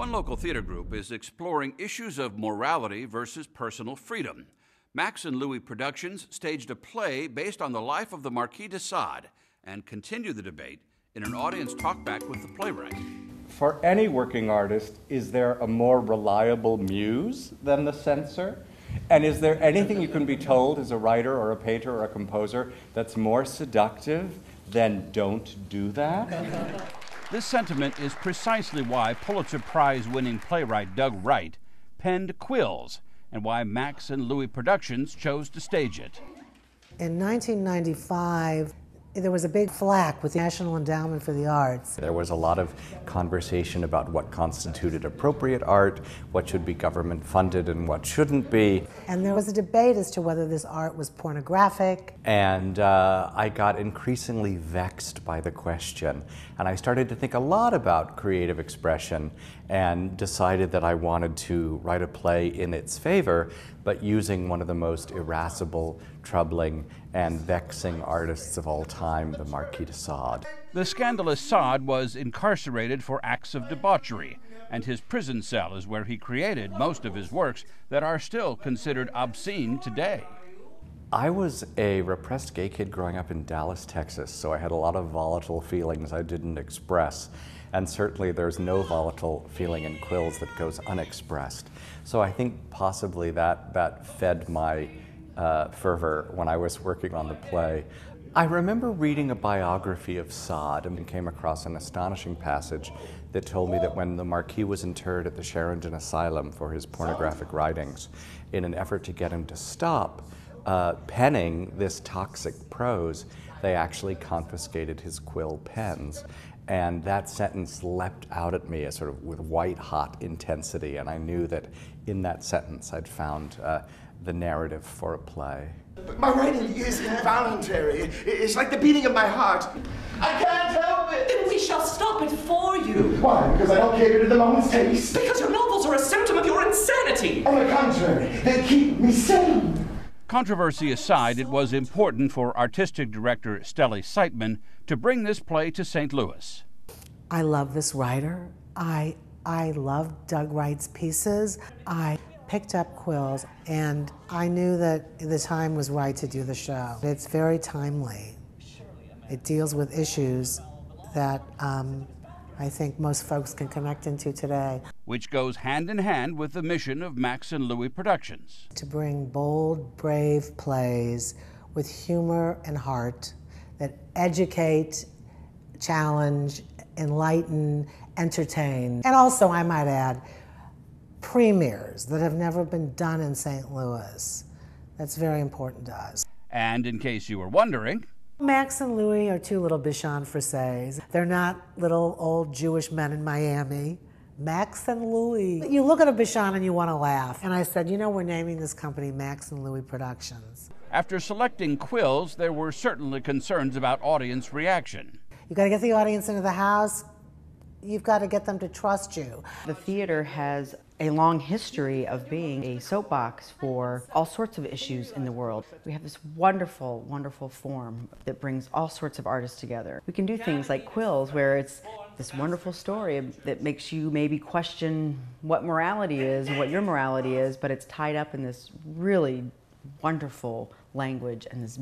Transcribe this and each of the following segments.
One local theater group is exploring issues of morality versus personal freedom. Max and Louie Productions staged a play based on the life of the Marquis de Sade and continue the debate in an audience talkback with the playwright. For any working artist, is there a more reliable muse than the censor? And is there anything you can be told as a writer or a painter or a composer that's more seductive than don't do that? This sentiment is precisely why Pulitzer Prize-winning playwright Doug Wright penned Quills, and why Max and Louie Productions chose to stage it. In 1995, there was a big flack with the National Endowment for the Arts. There was a lot of conversation about what constituted appropriate art, what should be government funded and what shouldn't be. And there was a debate as to whether this art was pornographic. And I got increasingly vexed by the question. And I started to think a lot about creative expression and decided that I wanted to write a play in its favor, but using one of the most irascible, troubling, and vexing artists of all time, the Marquis de Sade. The scandalous Sade was incarcerated for acts of debauchery, and his prison cell is where he created most of his works that are still considered obscene today. I was a repressed gay kid growing up in Dallas, Texas, so I had a lot of volatile feelings I didn't express. And certainly there's no volatile feeling in Quills that goes unexpressed. So I think possibly that fed my fervor when I was working on the play. I remember reading a biography of Sade and came across an astonishing passage that told me that when the Marquis was interred at the Sheridan Asylum for his pornographic writings, in an effort to get him to stop penning this toxic prose, they actually confiscated his quill pens. And that sentence leapt out at me as sort of with white-hot intensity, and I knew that in that sentence I'd found the narrative for a play. But my writing is involuntary. It's like the beating of my heart. I can't help it! Then we shall stop it for you. Why? Because I don't cater to the moment's taste? Because your novels are a symptom of your insanity. On the contrary, they keep me sane. Controversy aside, it was important for artistic director Stelly Sightman to bring this play to St. Louis. I love this writer. I love Doug Wright's pieces. I picked up Quills, and I knew that the time was right to do the show. It's very timely. It deals with issues that I think most folks can connect into today. Which goes hand in hand with the mission of Max and Louie Productions. To bring bold, brave plays with humor and heart that educate, challenge, enlighten, entertain, and also, I might add, premieres that have never been done in St. Louis. That's very important to us. And in case you were wondering, Max and Louie are two little Bichon Frisés. They're not little old Jewish men in Miami. Max and Louie. You look at a Bichon and you want to laugh. And I said, you know, we're naming this company Max and Louie Productions. After selecting Quills, there were certainly concerns about audience reaction. You got to get the audience into the house. You've got to get them to trust you. The theater has a long history of being a soapbox for all sorts of issues in the world. We have this wonderful, wonderful form that brings all sorts of artists together. We can do things like Quills, where it's this wonderful story that makes you maybe question what morality is and what your morality is, but it's tied up in this really wonderful language and this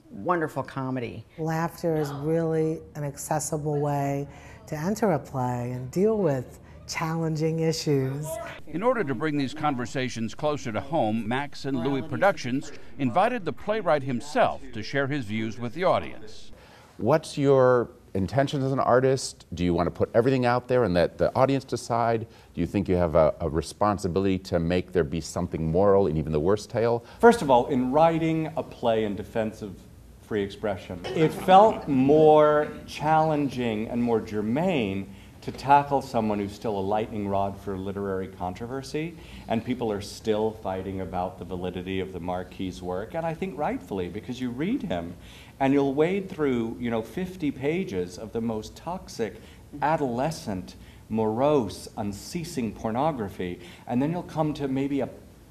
wonderful comedy. Laughter is really an accessible way to enter a play and deal with challenging issues. In order to bring these conversations closer to home, Max and Louie Productions invited the playwright himself to share his views with the audience. What's your intention as an artist? Do you want to put everything out there and let the audience decide? Do you think you have a responsibility to make there be something moral in even the worst tale? First of all, in writing a play in defense of free expression, it felt more challenging and more germane to tackle someone who's still a lightning rod for literary controversy, and people are still fighting about the validity of the Marquis's work, and I think rightfully, because you read him and you'll wade through, 50 pages of the most toxic, adolescent, morose, unceasing pornography, and then you'll come to maybe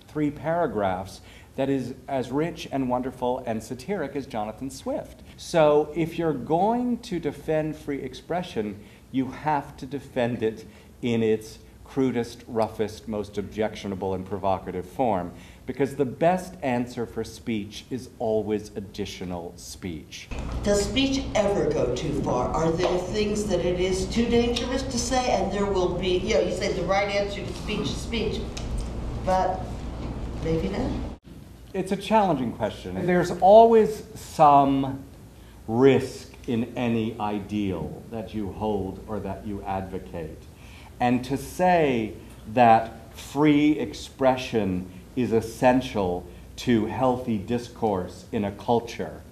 3 paragraphs that is as rich and wonderful and satiric as Jonathan Swift. So if you're going to defend free expression, you have to defend it in its crudest, roughest, most objectionable and provocative form, because the best answer for speech is always additional speech. Does speech ever go too far? Are there things that it is too dangerous to say, and there will be, you know, you say the right answer to speech is speech, but maybe not? It's a challenging question. There's always some risk in any ideal that you hold or that you advocate. And to say that free expression is essential to healthy discourse in a culture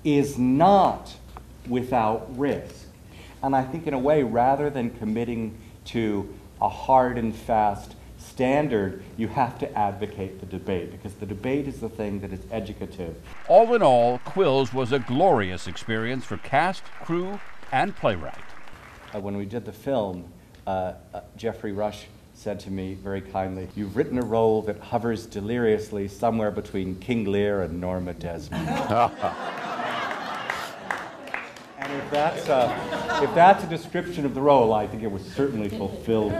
is not without risk. And I think in a way, rather than committing to a hard and fast standard, you have to advocate the debate, because the debate is the thing that is educative. All in all, Quills was a glorious experience for cast, crew, and playwright. When we did the film, Jeffrey Rush said to me very kindly, "You've written a role that hovers deliriously somewhere between King Lear and Norma Desmond." And if that's a description of the role, I think it was certainly fulfilled.